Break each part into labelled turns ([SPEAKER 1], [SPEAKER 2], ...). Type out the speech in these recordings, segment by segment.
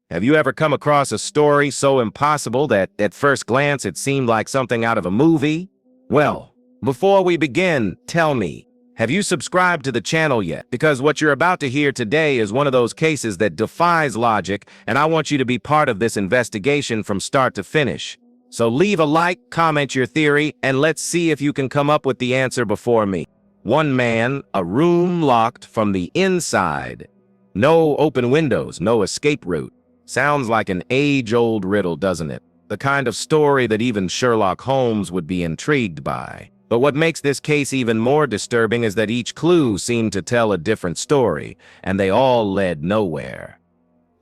[SPEAKER 1] Have you ever come across a story so impossible that at first glance it seemed like something out of a movie? Well, before we begin, tell me, have you subscribed to the channel yet? Because what you're about to hear today is one of those cases that defies logic, and I want you to be part of this investigation from start to finish. So leave a like, comment your theory, and let's see if you can come up with the answer before me. One man, a room locked from the inside. No open windows, no escape route. Sounds like an age-old riddle, doesn't it? The kind of story that even Sherlock Holmes would be intrigued by. But what makes this case even more disturbing is that each clue seemed to tell a different story, and they all led nowhere.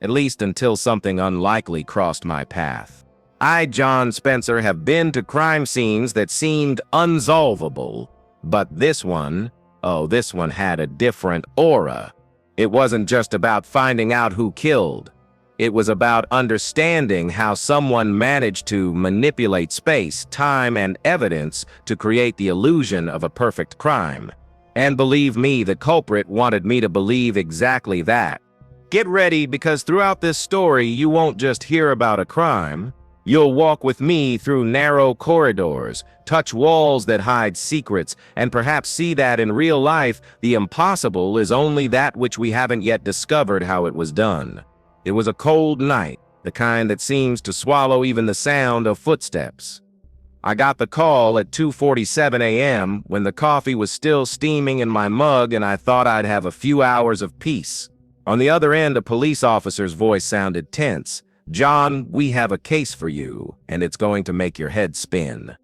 [SPEAKER 1] At least until something unlikely crossed my path. I, Jonh Spencer, have been to crime scenes that seemed unsolvable, but this one had a different aura. It wasn't just about finding out who killed. It was about understanding how someone managed to manipulate space, time, and evidence to create the illusion of a perfect crime. And believe me, the culprit wanted me to believe exactly that. Get ready, because throughout this story, you won't just hear about a crime. You'll walk with me through narrow corridors, touch walls that hide secrets, and perhaps see that in real life, the impossible is only that which we haven't yet discovered how it was done. It was a cold night, the kind that seems to swallow even the sound of footsteps. I got the call at 2:47 a.m. when the coffee was still steaming in my mug and I thought I'd have a few hours of peace. On the other end, a police officer's voice sounded tense. "John, we have a case for you, and it's going to make your head spin."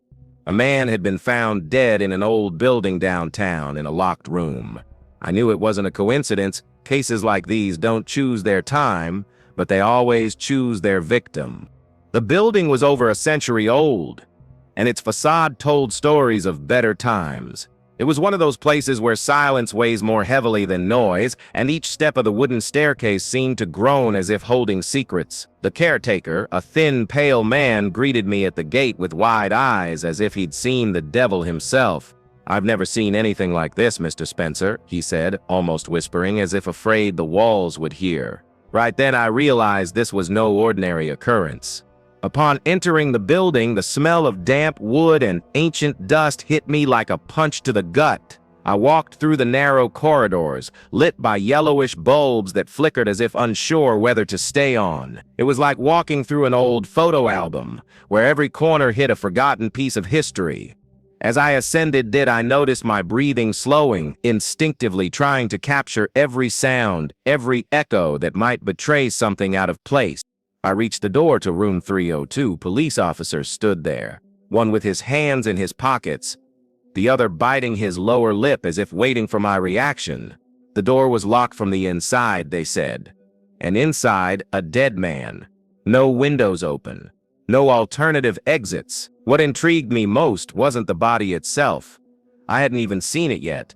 [SPEAKER 1] A man had been found dead in an old building downtown in a locked room. I knew it wasn't a coincidence. Cases like these don't choose their time, but they always choose their victim. The building was over a century old, and its facade told stories of better times. It was one of those places where silence weighs more heavily than noise, and each step of the wooden staircase seemed to groan as if holding secrets. The caretaker, a thin, pale man, greeted me at the gate with wide eyes as if he'd seen the devil himself. "I've never seen anything like this, Mr. Spencer," he said, almost whispering as if afraid the walls would hear. Right then I realized this was no ordinary occurrence. Upon entering the building, the smell of damp wood and ancient dust hit me like a punch to the gut. I walked through the narrow corridors, lit by yellowish bulbs that flickered as if unsure whether to stay on. It was like walking through an old photo album, where every corner hid a forgotten piece of history. As I ascended, I noticed my breathing slowing, instinctively trying to capture every sound, every echo that might betray something out of place. I reached the door to room 302. Police officers stood there, one with his hands in his pockets, the other biting his lower lip as if waiting for my reaction. The door was locked from the inside, they said. And inside, a dead man. No windows open. No alternative exits. What intrigued me most wasn't the body itself. I hadn't even seen it yet.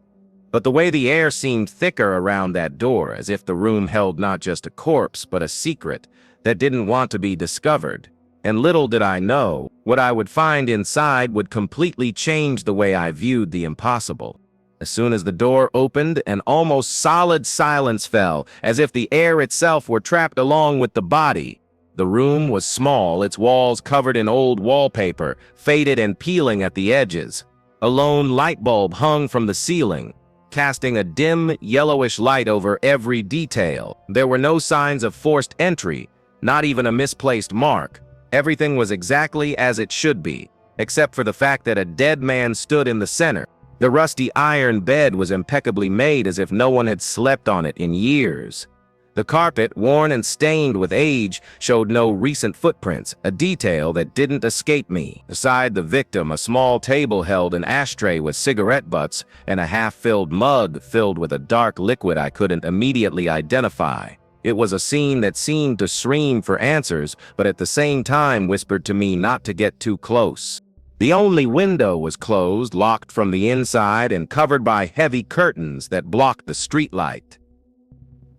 [SPEAKER 1] But the way the air seemed thicker around that door, as if the room held not just a corpse, but a secret that didn't want to be discovered. And little did I know, what I would find inside would completely change the way I viewed the impossible. As soon as the door opened, an almost solid silence fell, as if the air itself were trapped along with the body. The room was small, its walls covered in old wallpaper, faded and peeling at the edges. A lone light bulb hung from the ceiling, casting a dim, yellowish light over every detail. There were no signs of forced entry, not even a misplaced mark. Everything was exactly as it should be, except for the fact that a dead man stood in the center. The rusty iron bed was impeccably made, as if no one had slept on it in years. The carpet, worn and stained with age, showed no recent footprints, a detail that didn't escape me. Beside the victim, a small table held an ashtray with cigarette butts and a half-filled mug filled with a dark liquid I couldn't immediately identify. It was a scene that seemed to scream for answers, but at the same time whispered to me not to get too close. The only window was closed, locked from the inside, and covered by heavy curtains that blocked the streetlight.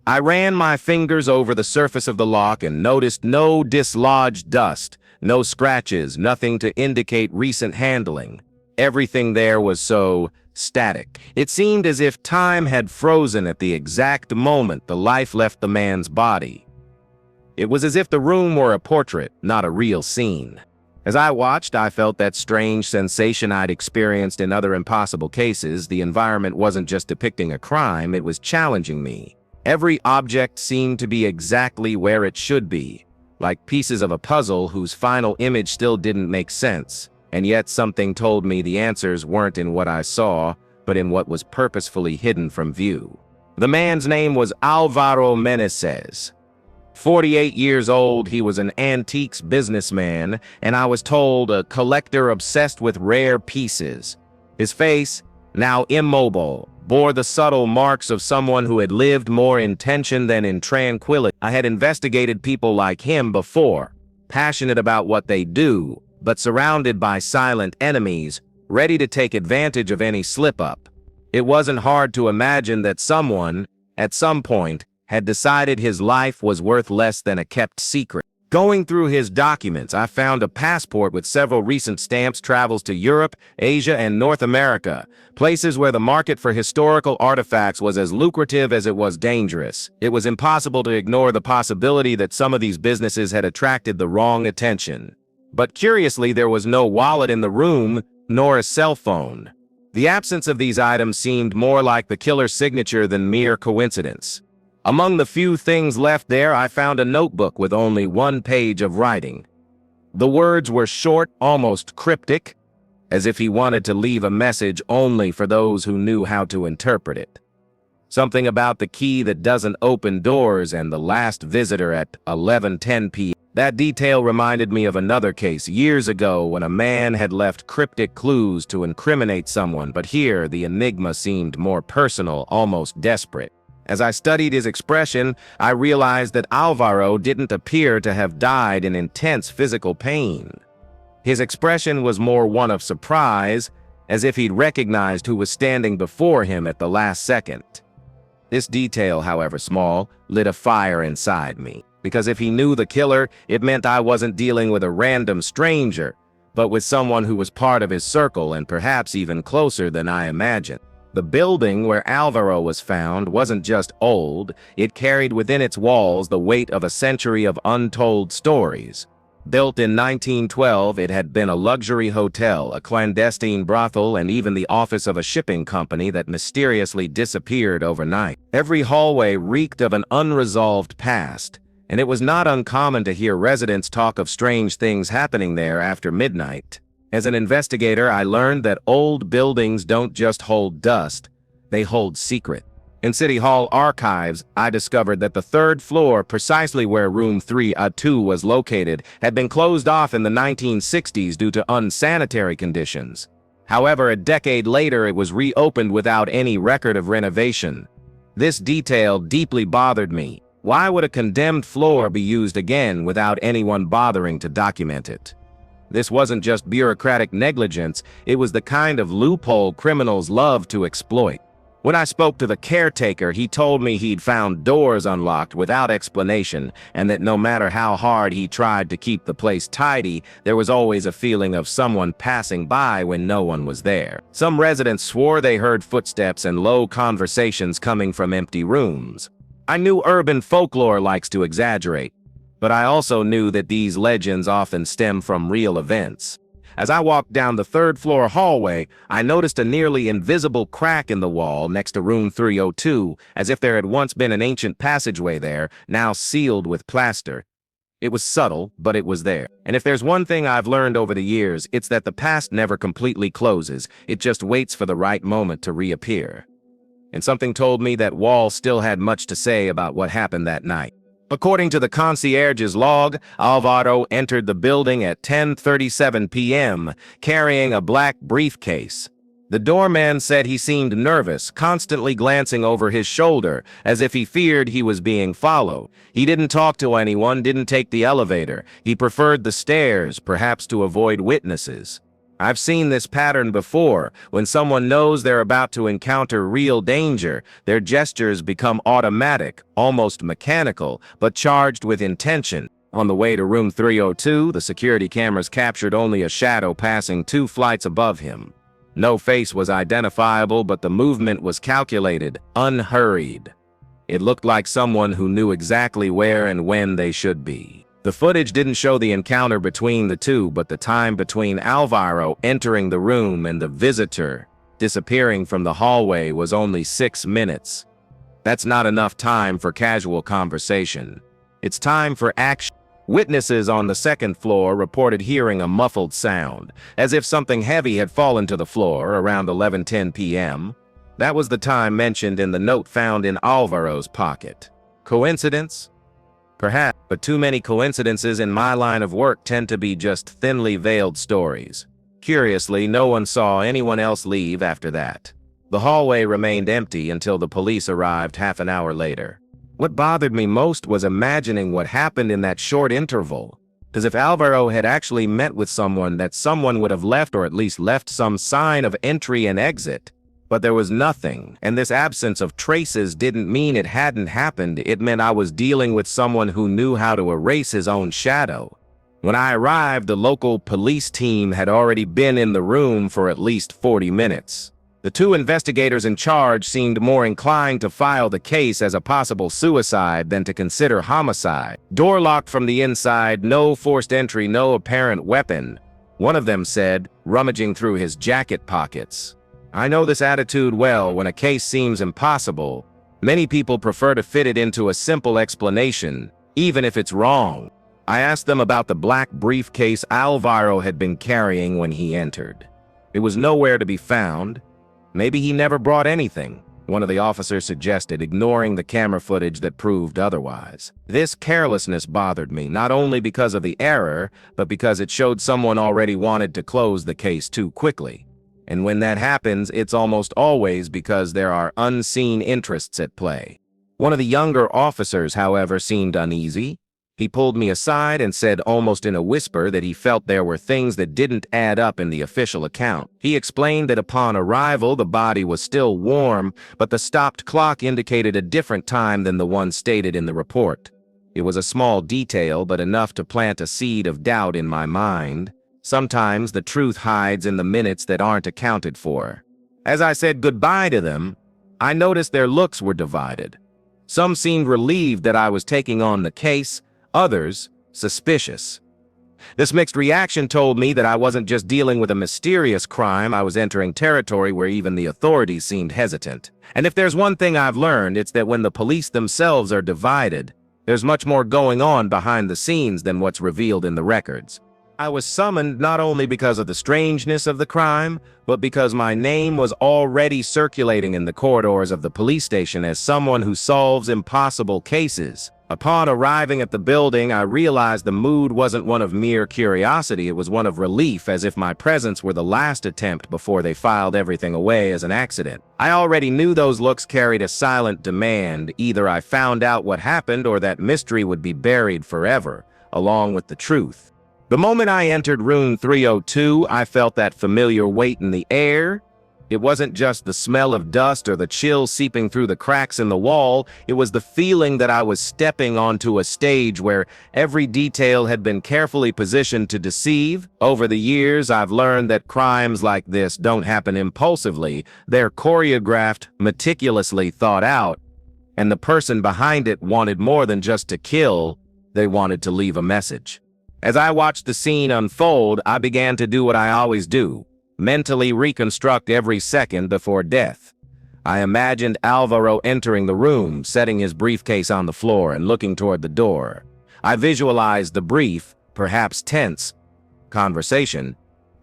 [SPEAKER 1] I ran my fingers over the surface of the lock and noticed no dislodged dust, no scratches, nothing to indicate recent handling. Everything there was so static. It seemed as if time had frozen at the exact moment the life left the man's body. It was as if the room were a portrait, not a real scene. As I watched, I felt that strange sensation I'd experienced in other impossible cases. The environment wasn't just depicting a crime, it was challenging me. Every object seemed to be exactly where it should be, like pieces of a puzzle whose final image still didn't make sense. And yet something told me the answers weren't in what I saw, but in what was purposefully hidden from view. The man's name was Alvaro Meneses. 48 years old, he was an antiques businessman, and I was told a collector obsessed with rare pieces. His face, now immobile, bore the subtle marks of someone who had lived more in tension than in tranquility. I had investigated people like him before, passionate about what they do, but surrounded by silent enemies, ready to take advantage of any slip-up. It wasn't hard to imagine that someone, at some point, had decided his life was worth less than a kept secret. Going through his documents, I found a passport with several recent stamps, travels to Europe, Asia, and North America, places where the market for historical artifacts was as lucrative as it was dangerous. It was impossible to ignore the possibility that some of these businesses had attracted the wrong attention. But curiously, there was no wallet in the room, nor a cell phone. The absence of these items seemed more like the killer's signature than mere coincidence. Among the few things left there, I found a notebook with only one page of writing. The words were short, almost cryptic, as if he wanted to leave a message only for those who knew how to interpret it. Something about the key that doesn't open doors and the last visitor at 11:10 p.m. That detail reminded me of another case years ago when a man had left cryptic clues to incriminate someone, but here the enigma seemed more personal, almost desperate. As I studied his expression, I realized that Alvaro didn't appear to have died in intense physical pain. His expression was more one of surprise, as if he'd recognized who was standing before him at the last second. This detail, however small, lit a fire inside me, because if he knew the killer, it meant I wasn't dealing with a random stranger, but with someone who was part of his circle and perhaps even closer than I imagined. The building where Alvaro was found wasn't just old, it carried within its walls the weight of a century of untold stories. Built in 1912, it had been a luxury hotel, a clandestine brothel, and even the office of a shipping company that mysteriously disappeared overnight. Every hallway reeked of an unresolved past, and it was not uncommon to hear residents talk of strange things happening there after midnight. As an investigator, I learned that old buildings don't just hold dust, they hold secret. In City Hall archives, I discovered that the third floor, precisely where room 302 was located, had been closed off in the 1960s due to unsanitary conditions. However, a decade later, it was reopened without any record of renovation. This detail deeply bothered me. Why would a condemned floor be used again without anyone bothering to document it? This wasn't just bureaucratic negligence, it was the kind of loophole criminals love to exploit. When I spoke to the caretaker, he told me he'd found doors unlocked without explanation, and that no matter how hard he tried to keep the place tidy, there was always a feeling of someone passing by when no one was there. Some residents swore they heard footsteps and low conversations coming from empty rooms. I knew urban folklore likes to exaggerate, but I also knew that these legends often stem from real events. As I walked down the third-floor hallway, I noticed a nearly invisible crack in the wall next to room 302, as if there had once been an ancient passageway there, now sealed with plaster. It was subtle, but it was there. And if there's one thing I've learned over the years, it's that the past never completely closes, it just waits for the right moment to reappear. And something told me that wall still had much to say about what happened that night. According to the concierge's log, Alvaro entered the building at 10:37 p.m., carrying a black briefcase. The doorman said he seemed nervous, constantly glancing over his shoulder, as if he feared he was being followed. He didn't talk to anyone, didn't take the elevator. He preferred the stairs, perhaps to avoid witnesses. I've seen this pattern before. When someone knows they're about to encounter real danger, their gestures become automatic, almost mechanical, but charged with intention. On the way to room 302, the security cameras captured only a shadow passing 2 flights above him. No face was identifiable, but the movement was calculated, unhurried. It looked like someone who knew exactly where and when they should be. The footage didn't show the encounter between the two, but the time between Alvaro entering the room and the visitor disappearing from the hallway was only 6 minutes. That's not enough time for casual conversation. It's time for action. Witnesses on the second floor reported hearing a muffled sound, as if something heavy had fallen to the floor around 11:10 p.m. That was the time mentioned in the note found in Alvaro's pocket. Coincidence? Perhaps, but too many coincidences in my line of work tend to be just thinly veiled stories. Curiously, no one saw anyone else leave after that. The hallway remained empty until the police arrived half an hour later. What bothered me most was imagining what happened in that short interval. Because if Alvaro had actually met with someone, that someone would have left, or at least left some sign of entry and exit. But there was nothing, and this absence of traces didn't mean it hadn't happened. It meant I was dealing with someone who knew how to erase his own shadow. When I arrived, the local police team had already been in the room for at least 40 minutes. The two investigators in charge seemed more inclined to file the case as a possible suicide than to consider homicide. Door locked from the inside, no forced entry, no apparent weapon, one of them said, rummaging through his jacket pockets. I know this attitude well. When a case seems impossible, many people prefer to fit it into a simple explanation, even if it's wrong. I asked them about the black briefcase Alvaro had been carrying when he entered. It was nowhere to be found. Maybe he never brought anything, one of the officers suggested, ignoring the camera footage that proved otherwise. This carelessness bothered me, not only because of the error, but because it showed someone already wanted to close the case too quickly. And when that happens, it's almost always because there are unseen interests at play. One of the younger officers, however, seemed uneasy. He pulled me aside and said almost in a whisper that he felt there were things that didn't add up in the official account. He explained that upon arrival, the body was still warm, but the stopped clock indicated a different time than the one stated in the report. It was a small detail, but enough to plant a seed of doubt in my mind. Sometimes the truth hides in the minutes that aren't accounted for. As I said goodbye to them, I noticed their looks were divided. Some seemed relieved that I was taking on the case, others suspicious. This mixed reaction told me that I wasn't just dealing with a mysterious crime, I was entering territory where even the authorities seemed hesitant. And if there's one thing I've learned, it's that when the police themselves are divided, there's much more going on behind the scenes than what's revealed in the records. I was summoned not only because of the strangeness of the crime, but because my name was already circulating in the corridors of the police station as someone who solves impossible cases. Upon arriving at the building, I realized the mood wasn't one of mere curiosity, it was one of relief, as if my presence were the last attempt before they filed everything away as an accident. I already knew those looks carried a silent demand. Either I found out what happened or that mystery would be buried forever, along with the truth. The moment I entered room 302, I felt that familiar weight in the air. It wasn't just the smell of dust or the chill seeping through the cracks in the wall. It was the feeling that I was stepping onto a stage where every detail had been carefully positioned to deceive. Over the years, I've learned that crimes like this don't happen impulsively. They're choreographed, meticulously thought out, and the person behind it wanted more than just to kill. They wanted to leave a message. As I watched the scene unfold, I began to do what I always do, mentally reconstruct every second before death. I imagined Alvaro entering the room, setting his briefcase on the floor and looking toward the door. I visualized the brief, perhaps tense, conversation,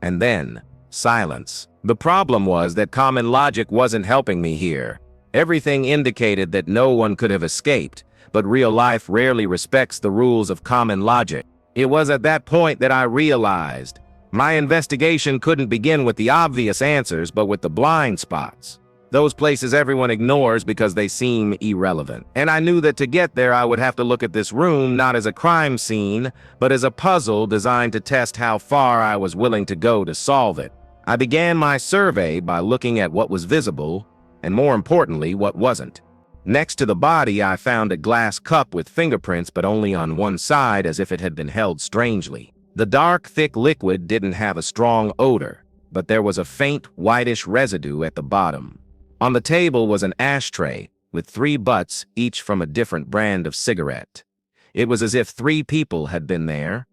[SPEAKER 1] and then silence. The problem was that common logic wasn't helping me here. Everything indicated that no one could have escaped, but real life rarely respects the rules of common logic. It was at that point that I realized my investigation couldn't begin with the obvious answers, but with the blind spots. Those places everyone ignores because they seem irrelevant. And I knew that to get there, I would have to look at this room not as a crime scene, but as a puzzle designed to test how far I was willing to go to solve it. I began my survey by looking at what was visible, and more importantly, what wasn't. Next to the body, I found a glass cup with fingerprints, but only on one side, as if it had been held strangely. The dark, thick liquid didn't have a strong odor, but there was a faint, whitish residue at the bottom. On the table was an ashtray, with 3 butts, each from a different brand of cigarette. It was as if 3 people had been there,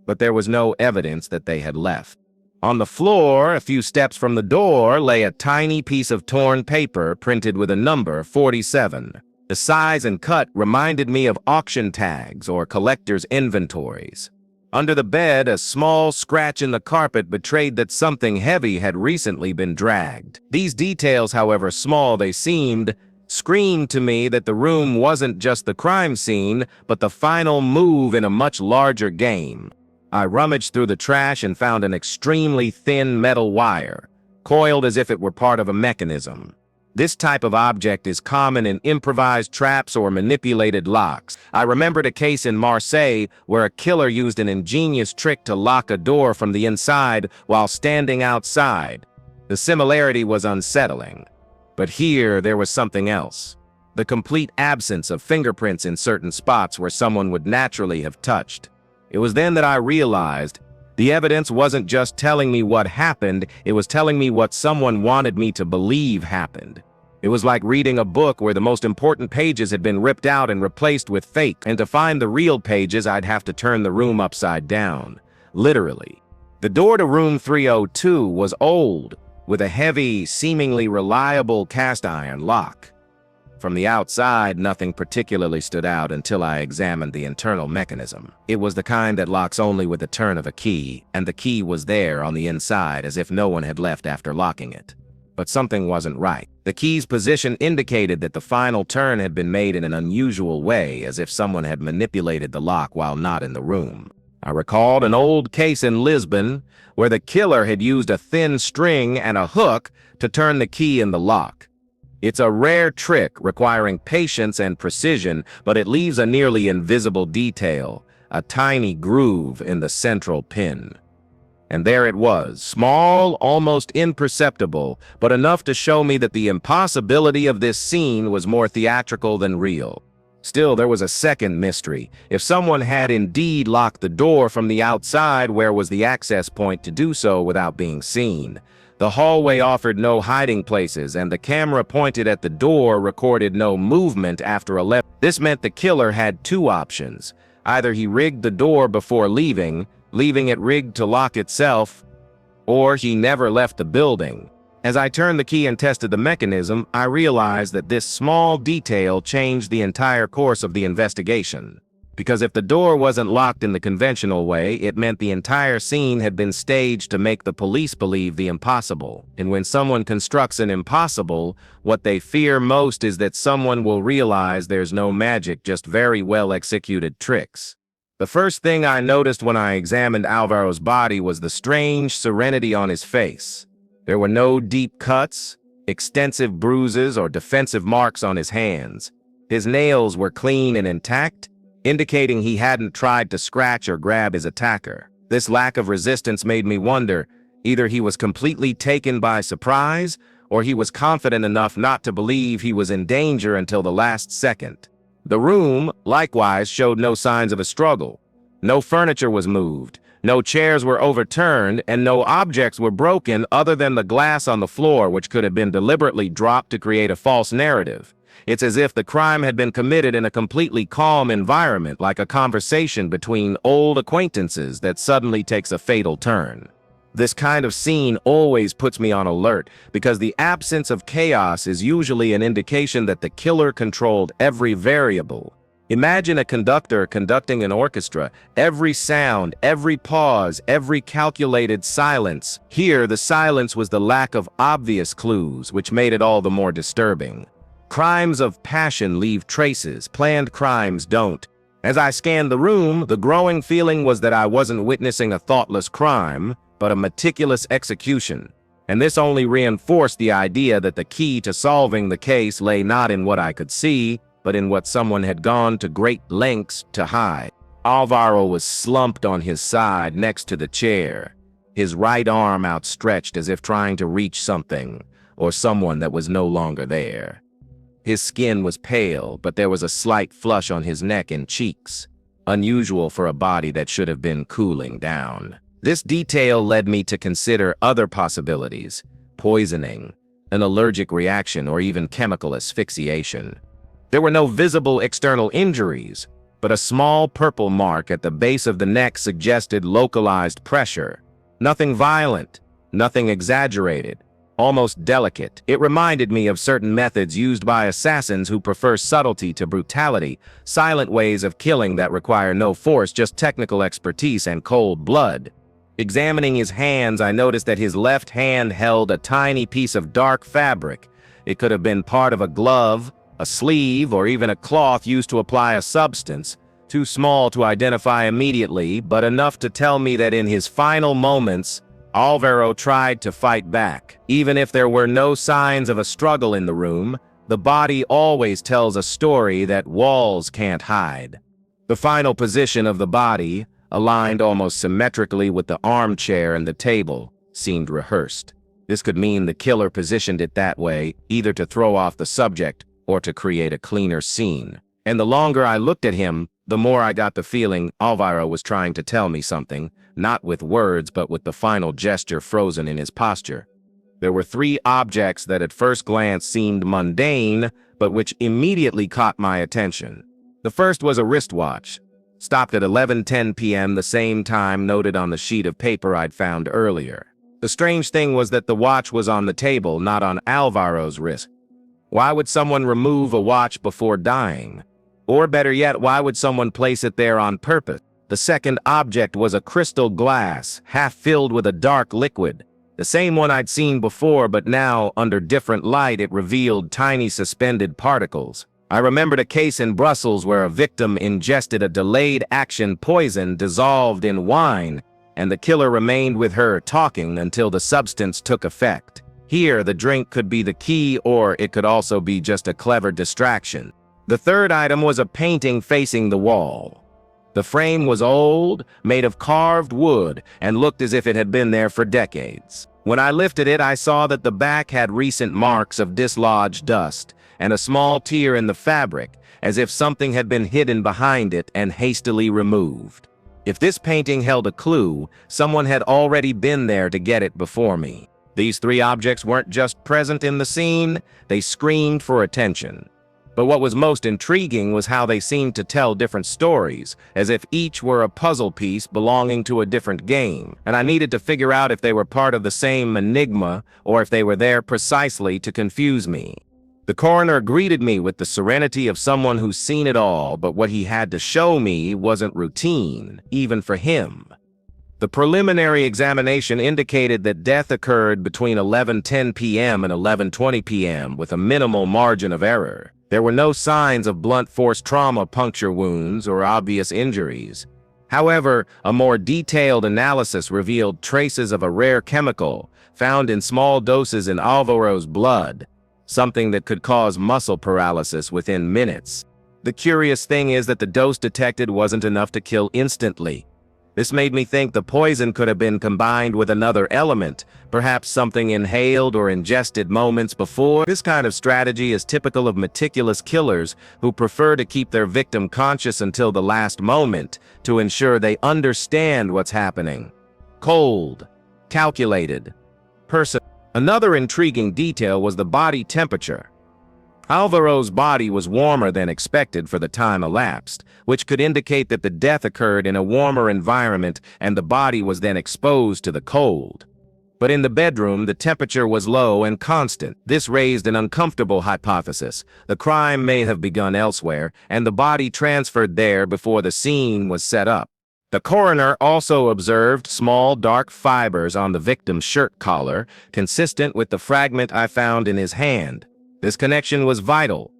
[SPEAKER 1] but there was no evidence that they had left. On the floor, a few steps from the door, lay a tiny piece of torn paper printed with a number 47. The size and cut reminded me of auction tags or collector's inventories. Under the bed, a small scratch in the carpet betrayed that something heavy had recently been dragged. These details, however small they seemed, screamed to me that the room wasn't just the crime scene, but the final move in a much larger game. I rummaged through the trash and found an extremely thin metal wire, coiled as if it were part of a mechanism. This type of object is common in improvised traps or manipulated locks. I remembered a case in Marseille where a killer used an ingenious trick to lock a door from the inside while standing outside. The similarity was unsettling. But here there was something else. The complete absence of fingerprints in certain spots where someone would naturally have touched. It was then that I realized the evidence wasn't just telling me what happened, it was telling me what someone wanted me to believe happened. It was like reading a book where the most important pages had been ripped out and replaced with fake, and to find the real pages I'd have to turn the room upside down. Literally. The door to room 302 was old, with a heavy, seemingly reliable cast iron lock. From the outside, nothing particularly stood out until I examined the internal mechanism. It was the kind that locks only with the turn of a key, and the key was there on the inside as if no one had left after locking it. But something wasn't right. The key's position indicated that the final turn had been made in an unusual way, as if someone had manipulated the lock while not in the room. I recalled an old case in Lisbon where the killer had used a thin string and a hook to turn the key in the lock. It's a rare trick requiring patience and precision, but it leaves a nearly invisible detail, a tiny groove in the central pin. And there it was, small, almost imperceptible, but enough to show me that the impossibility of this scene was more theatrical than real. Still, there was a second mystery. If someone had indeed locked the door from the outside, where was the access point to do so without being seen? The hallway offered no hiding places, and the camera pointed at the door recorded no movement after 11. This meant the killer had 2 options. Either he rigged the door before leaving it rigged to lock itself, or he never left the building. As I turned the key and tested the mechanism, I realized that this small detail changed the entire course of the investigation. Because if the door wasn't locked in the conventional way, it meant the entire scene had been staged to make the police believe the impossible. And when someone constructs an impossible, what they fear most is that someone will realize there's no magic, just very well executed tricks. The first thing I noticed when I examined Alvaro's body was the strange serenity on his face. There were no deep cuts, extensive bruises, or defensive marks on his hands. His nails were clean and intact, indicating he hadn't tried to scratch or grab his attacker. This lack of resistance made me wonder, either he was completely taken by surprise, or he was confident enough not to believe he was in danger until the last second. The room, likewise, showed no signs of a struggle. No furniture was moved, no chairs were overturned, and no objects were broken other than the glass on the floor, which could have been deliberately dropped to create a false narrative. It's as if the crime had been committed in a completely calm environment, like a conversation between old acquaintances that suddenly takes a fatal turn. This kind of scene always puts me on alert, because the absence of chaos is usually an indication that the killer controlled every variable. Imagine a conductor conducting an orchestra, every sound, every pause, every calculated silence. Here, the silence was the lack of obvious clues, which made it all the more disturbing. Crimes of passion leave traces, planned crimes don't. As I scanned the room, the growing feeling was that I wasn't witnessing a thoughtless crime, but a meticulous execution. And this only reinforced the idea that the key to solving the case lay not in what I could see, but in what someone had gone to great lengths to hide. Alvaro was slumped on his side next to the chair, his right arm outstretched as if trying to reach something or someone that was no longer there. His skin was pale, but there was a slight flush on his neck and cheeks, unusual for a body that should have been cooling down. This detail led me to consider other possibilities: poisoning, an allergic reaction, or even chemical asphyxiation. There were no visible external injuries, but a small purple mark at the base of the neck suggested localized pressure. Nothing violent, nothing exaggerated, almost delicate. It reminded me of certain methods used by assassins who prefer subtlety to brutality, silent ways of killing that require no force, just technical expertise and cold blood. Examining his hands, I noticed that his left hand held a tiny piece of dark fabric. It could have been part of a glove, a sleeve, or even a cloth used to apply a substance. Too small to identify immediately, but enough to tell me that in his final moments, Alvaro tried to fight back. Even if there were no signs of a struggle in the room, the body always tells a story that walls can't hide. The final position of the body, aligned almost symmetrically with the armchair and the table, seemed rehearsed. This could mean the killer positioned it that way, either to throw off the subject or to create a cleaner scene. And the longer I looked at him, the more I got the feeling Alvaro was trying to tell me something, not with words but with the final gesture frozen in his posture. There were 3 objects that at first glance seemed mundane, but which immediately caught my attention. The first was a wristwatch, stopped at 11:10 p.m., the same time noted on the sheet of paper I'd found earlier. The strange thing was that the watch was on the table, not on Alvaro's wrist. Why would someone remove a watch before dying? Or better yet, why would someone place it there on purpose? The second object was a crystal glass, half filled with a dark liquid. The same one I'd seen before, but now, under different light, it revealed tiny suspended particles. I remembered a case in Brussels where a victim ingested a delayed-action poison dissolved in wine, and the killer remained with her, talking until the substance took effect. Here, the drink could be the key, or it could also be just a clever distraction. The third item was a painting facing the wall. The frame was old, made of carved wood, and looked as if it had been there for decades. When I lifted it, I saw that the back had recent marks of dislodged dust, and a small tear in the fabric, as if something had been hidden behind it and hastily removed. If this painting held a clue, someone had already been there to get it before me. These 3 objects weren't just present in the scene, they screamed for attention. But what was most intriguing was how they seemed to tell different stories, as if each were a puzzle piece belonging to a different game, and I needed to figure out if they were part of the same enigma or if they were there precisely to confuse me. The coroner greeted me with the serenity of someone who's seen it all, but what he had to show me wasn't routine, even for him. The preliminary examination indicated that death occurred between 11:10 p.m. and 11:20 p.m. with a minimal margin of error. There were no signs of blunt force trauma, puncture wounds, or obvious injuries. However, a more detailed analysis revealed traces of a rare chemical found in small doses in Alvaro's blood, something that could cause muscle paralysis within minutes. The curious thing is that the dose detected wasn't enough to kill instantly. This made me think the poison could have been combined with another element, perhaps something inhaled or ingested moments before. This kind of strategy is typical of meticulous killers who prefer to keep their victim conscious until the last moment to ensure they understand what's happening. Cold, calculated, personal. Another intriguing detail was the body temperature. Alvaro's body was warmer than expected for the time elapsed, which could indicate that the death occurred in a warmer environment and the body was then exposed to the cold. But in the bedroom, the temperature was low and constant. This raised an uncomfortable hypothesis. The crime may have begun elsewhere, and the body transferred there before the scene was set up. The coroner also observed small dark fibers on the victim's shirt collar, consistent with the fragment I found in his hand. This connection was vital.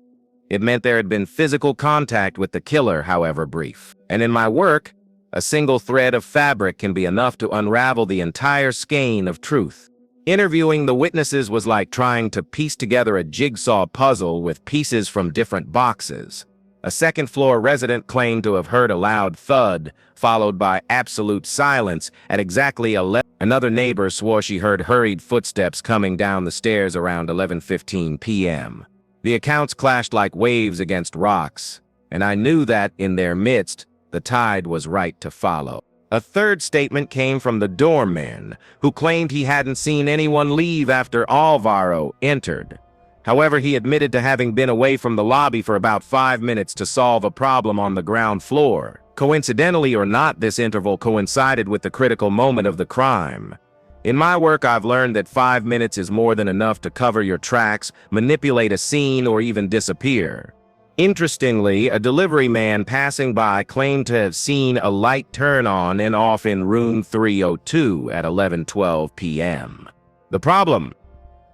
[SPEAKER 1] It meant there had been physical contact with the killer, however brief. And in my work, a single thread of fabric can be enough to unravel the entire skein of truth. Interviewing the witnesses was like trying to piece together a jigsaw puzzle with pieces from different boxes. A second-floor resident claimed to have heard a loud thud, followed by absolute silence at exactly 11. Another neighbor swore she heard hurried footsteps coming down the stairs around 11:15 p.m. The accounts clashed like waves against rocks, and I knew that, in their midst, the tide was right to follow. A third statement came from the doorman, who claimed he hadn't seen anyone leave after Alvaro entered. However, he admitted to having been away from the lobby for about 5 minutes to solve a problem on the ground floor. Coincidentally or not, this interval coincided with the critical moment of the crime. In my work, I've learned that 5 minutes is more than enough to cover your tracks, manipulate a scene, or even disappear. Interestingly, a delivery man passing by claimed to have seen a light turn on and off in room 302 at 11:12 p.m. The problem?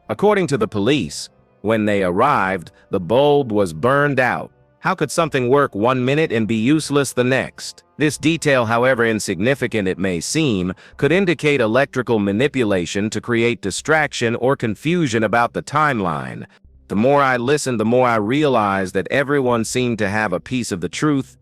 [SPEAKER 1] According to the police, when they arrived, the bulb was burned out. How could something work 1 minute and be useless the next? This detail, however insignificant it may seem, could indicate electrical manipulation to create distraction or confusion about the timeline. The more I listened, the more I realized that everyone seemed to have a piece of the truth,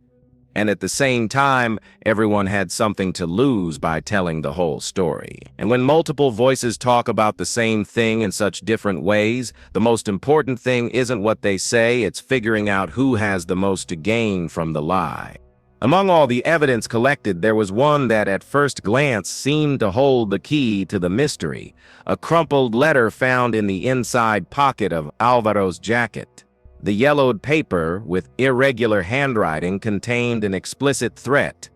[SPEAKER 1] and at the same time, everyone had something to lose by telling the whole story. And when multiple voices talk about the same thing in such different ways, the most important thing isn't what they say, it's figuring out who has the most to gain from the lie. Among all the evidence collected, there was one that at first glance seemed to hold the key to the mystery: a crumpled letter found in the inside pocket of Alvaro's jacket. The yellowed paper, with irregular handwriting, contained an explicit threat: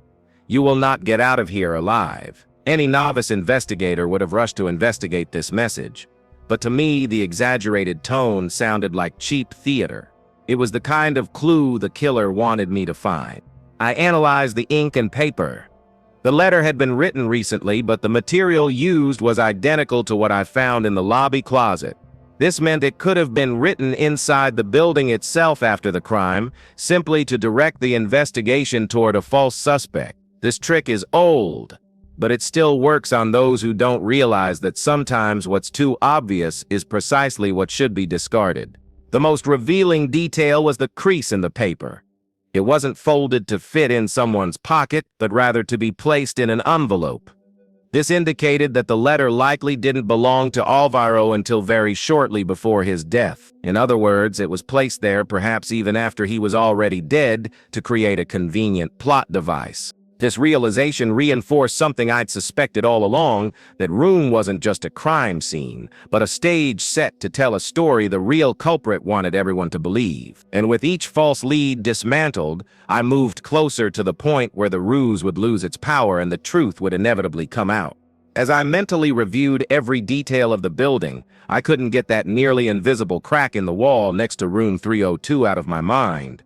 [SPEAKER 1] "You will not get out of here alive." Any novice investigator would have rushed to investigate this message, but to me, the exaggerated tone sounded like cheap theater. It was the kind of clue the killer wanted me to find. I analyzed the ink and paper. The letter had been written recently, but the material used was identical to what I found in the lobby closet. This meant it could have been written inside the building itself after the crime, simply to direct the investigation toward a false suspect. This trick is old, but it still works on those who don't realize that sometimes what's too obvious is precisely what should be discarded. The most revealing detail was the crease in the paper. It wasn't folded to fit in someone's pocket, but rather to be placed in an envelope. This indicated that the letter likely didn't belong to Alvaro until very shortly before his death. In other words, it was placed there perhaps even after he was already dead to create a convenient plot device. This realization reinforced something I'd suspected all along, that room wasn't just a crime scene, but a stage set to tell a story the real culprit wanted everyone to believe. And with each false lead dismantled, I moved closer to the point where the ruse would lose its power and the truth would inevitably come out. As I mentally reviewed every detail of the building, I couldn't get that nearly invisible crack in the wall next to room 302 out of my mind.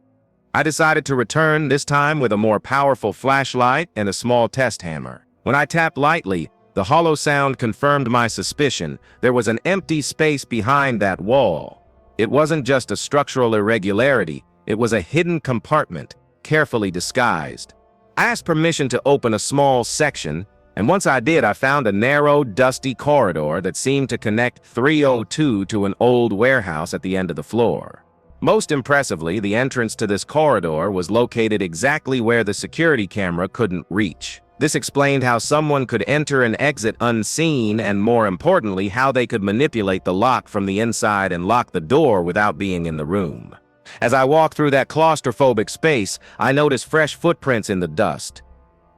[SPEAKER 1] I decided to return, this time with a more powerful flashlight and a small test hammer. When I tapped lightly, the hollow sound confirmed my suspicion. There was an empty space behind that wall. It wasn't just a structural irregularity, it was a hidden compartment, carefully disguised. I asked permission to open a small section, and once I did, I found a narrow, dusty corridor that seemed to connect 302 to an old warehouse at the end of the floor. Most impressively, the entrance to this corridor was located exactly where the security camera couldn't reach. This explained how someone could enter and exit unseen, and more importantly, how they could manipulate the lock from the inside and lock the door without being in the room. As I walked through that claustrophobic space, I noticed fresh footprints in the dust,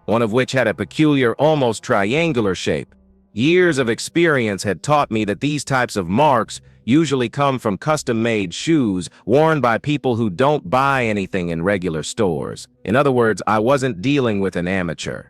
[SPEAKER 1] one of which had a peculiar, almost triangular shape. Years of experience had taught me that these types of marks usually come from custom-made shoes worn by people who don't buy anything in regular stores. In other words, I wasn't dealing with an amateur.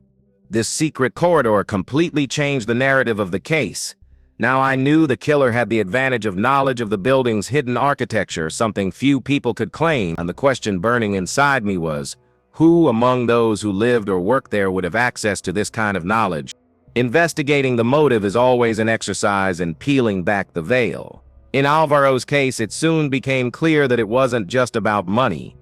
[SPEAKER 1] This secret corridor completely changed the narrative of the case. Now I knew the killer had the advantage of knowledge of the building's hidden architecture, something few people could claim, and the question burning inside me was, who among those who lived or worked there would have access to this kind of knowledge? Investigating the motive is always an exercise in peeling back the veil. In Alvaro's case, it soon became clear that it wasn't just about money.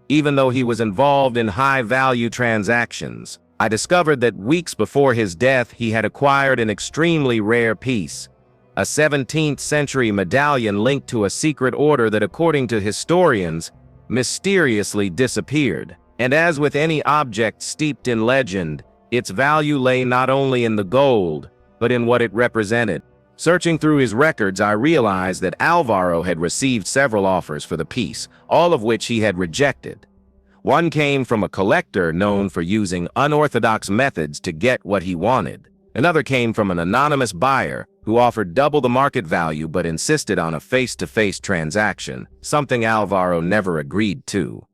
[SPEAKER 1] Even though he was involved in high-value transactions, I discovered that weeks before his death, he had acquired an extremely rare piece, a 17th-century medallion linked to a secret order that, according to historians, mysteriously disappeared. And as with any object steeped in legend, its value lay not only in the gold, but in what it represented. Searching through his records, I realized that Alvaro had received several offers for the piece, all of which he had rejected. One came from a collector known for using unorthodox methods to get what he wanted. Another came from an anonymous buyer who offered double the market value but insisted on a face-to-face transaction, something Alvaro never agreed to.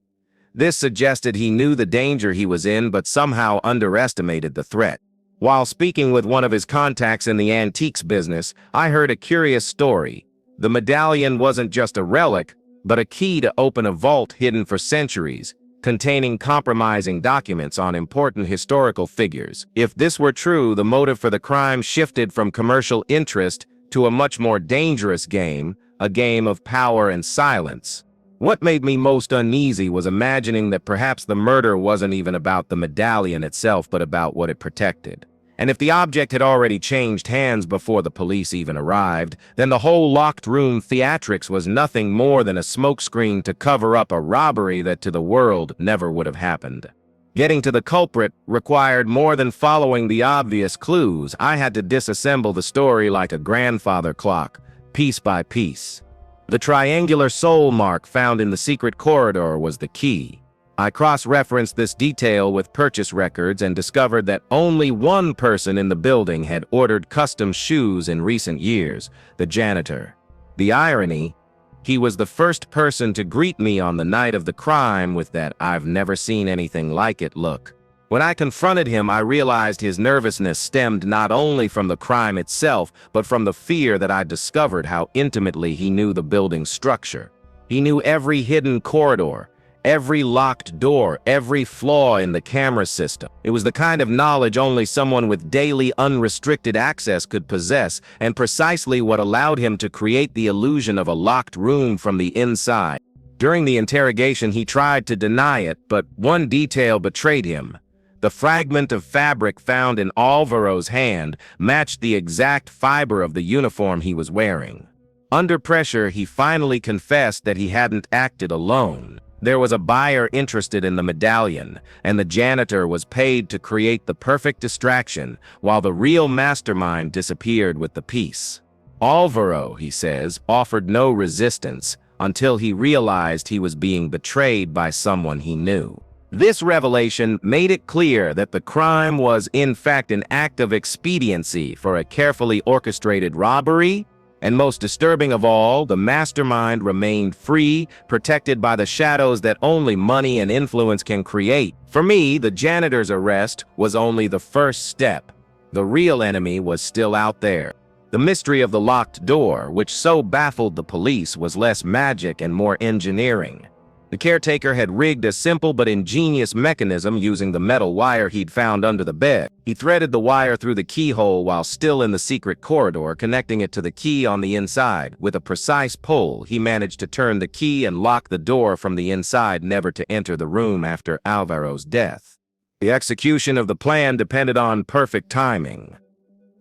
[SPEAKER 1] This suggested he knew the danger he was in but somehow underestimated the threat. While speaking with one of his contacts in the antiques business, I heard a curious story. The medallion wasn't just a relic, but a key to open a vault hidden for centuries, containing compromising documents on important historical figures. If this were true, the motive for the crime shifted from commercial interest to a much more dangerous game, a game of power and silence. What made me most uneasy was imagining that perhaps the murder wasn't even about the medallion itself but about what it protected. And if the object had already changed hands before the police even arrived, then the whole locked room theatrics was nothing more than a smokescreen to cover up a robbery that to the world never would have happened. Getting to the culprit required more than following the obvious clues. I had to disassemble the story like a grandfather clock, piece by piece. The triangular soul mark found in the secret corridor was the key. I cross-referenced this detail with purchase records and discovered that only one person in the building had ordered custom shoes in recent years, the janitor. The irony, he was the first person to greet me on the night of the crime with that "I've never seen anything like it" look. When I confronted him, I realized his nervousness stemmed not only from the crime itself, but from the fear that I'd discovered how intimately he knew the building's structure. He knew every hidden corridor, every locked door, every flaw in the camera system. It was the kind of knowledge only someone with daily unrestricted access could possess, and precisely what allowed him to create the illusion of a locked room from the inside. During the interrogation, he tried to deny it, but one detail betrayed him. The fragment of fabric found in Alvaro's hand matched the exact fiber of the uniform he was wearing. Under pressure, he finally confessed that he hadn't acted alone. There was a buyer interested in the medallion, and the janitor was paid to create the perfect distraction, while the real mastermind disappeared with the piece. Alvaro, he says, offered no resistance until he realized he was being betrayed by someone he knew. This revelation made it clear that the crime was in fact an act of expediency for a carefully orchestrated robbery. And most disturbing of all, the mastermind remained free, protected by the shadows that only money and influence can create. For me, the janitor's arrest was only the first step. The real enemy was still out there. The mystery of the locked door, which so baffled the police, was less magic and more engineering. The caretaker had rigged a simple but ingenious mechanism using the metal wire he'd found under the bed. He threaded the wire through the keyhole while still in the secret corridor, connecting it to the key on the inside. With a precise pull, he managed to turn the key and lock the door from the inside, never to enter the room after Alvaro's death. The execution of the plan depended on perfect timing.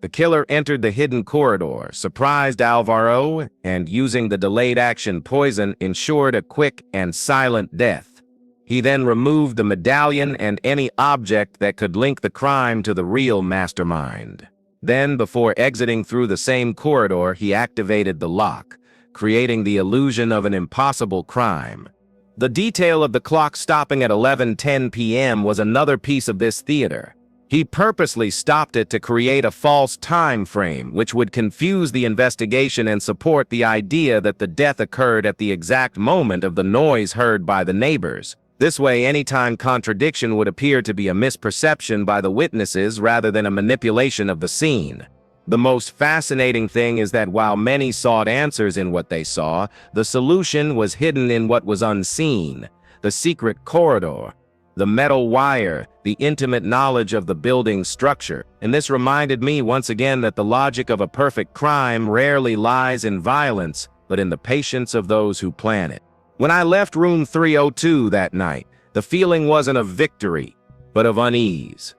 [SPEAKER 1] The killer entered the hidden corridor, surprised Alvaro, and using the delayed action poison, ensured a quick and silent death. He then removed the medallion and any object that could link the crime to the real mastermind. Then, before exiting through the same corridor, he activated the lock, creating the illusion of an impossible crime. The detail of the clock stopping at 11:10 p.m. was another piece of this theater. He purposely stopped it to create a false time frame, which would confuse the investigation and support the idea that the death occurred at the exact moment of the noise heard by the neighbors. This way, any time contradiction would appear to be a misperception by the witnesses rather than a manipulation of the scene. The most fascinating thing is that while many sought answers in what they saw, the solution was hidden in what was unseen: the secret corridor, the metal wire, the intimate knowledge of the building's structure. And this reminded me once again that the logic of a perfect crime rarely lies in violence, but in the patience of those who plan it. When I left room 302 that night, the feeling wasn't of victory, but of unease.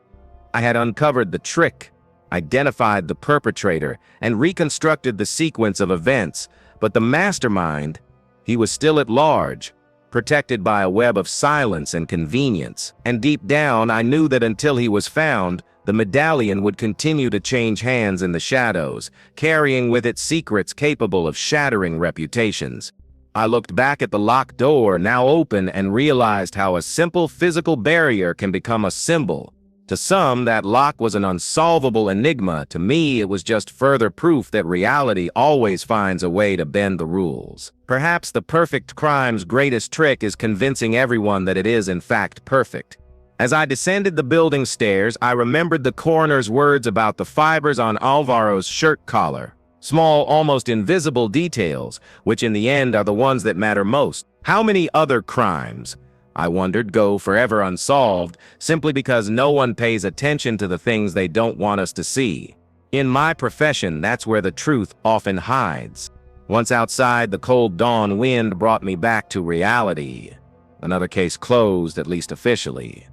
[SPEAKER 1] I had uncovered the trick, identified the perpetrator, and reconstructed the sequence of events, but the mastermind, he was still at large, protected by a web of silence and convenience. And deep down, I knew that until he was found, the medallion would continue to change hands in the shadows, carrying with it secrets capable of shattering reputations. I looked back at the locked door, now open, and realized how a simple physical barrier can become a symbol, To some, that lock was an unsolvable enigma. To me, it was just further proof that reality always finds a way to bend the rules. Perhaps the perfect crime's greatest trick is convincing everyone that it is in fact perfect. As I descended the building stairs, I remembered the coroner's words about the fibers on Alvaro's shirt collar. Small, almost invisible details, which in the end are the ones that matter most. How many other crimes, I wondered, go forever unsolved simply because no one pays attention to the things they don't want us to see? In my profession, that's where the truth often hides. Once outside, the cold dawn wind brought me back to reality. Another case closed, at least officially.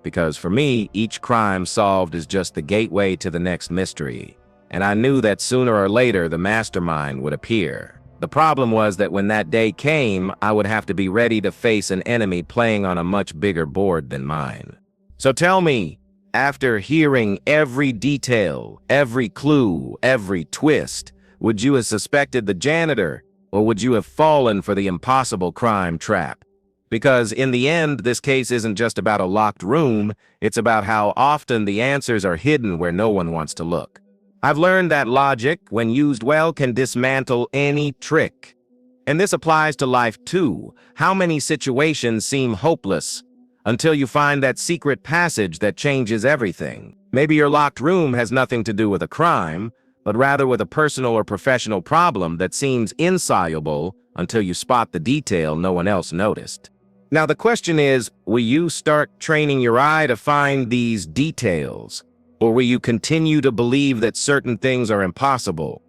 [SPEAKER 1] Because for me, each crime solved is just the gateway to the next mystery. And I knew that sooner or later the mastermind would appear. The problem was that when that day came, I would have to be ready to face an enemy playing on a much bigger board than mine. So tell me, after hearing every detail, every clue, every twist, would you have suspected the janitor, or would you have fallen for the impossible crime trap? Because in the end, this case isn't just about a locked room, it's about how often the answers are hidden where no one wants to look. I've learned that logic, when used well, can dismantle any trick. And this applies to life too. How many situations seem hopeless until you find that secret passage that changes everything? Maybe your locked room has nothing to do with a crime, but rather with a personal or professional problem that seems insoluble until you spot the detail no one else noticed. Now the question is, will you start training your eye to find these details? Or will you continue to believe that certain things are impossible?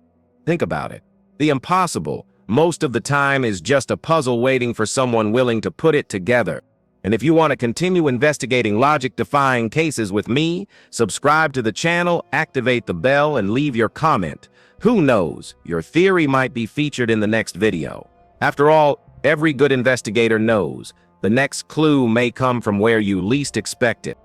[SPEAKER 1] Think about it. The impossible, most of the time, is just a puzzle waiting for someone willing to put it together. And if you want to continue investigating logic-defying cases with me, subscribe to the channel, activate the bell, and leave your comment. Who knows, your theory might be featured in the next video. After all, every good investigator knows the next clue may come from where you least expect it.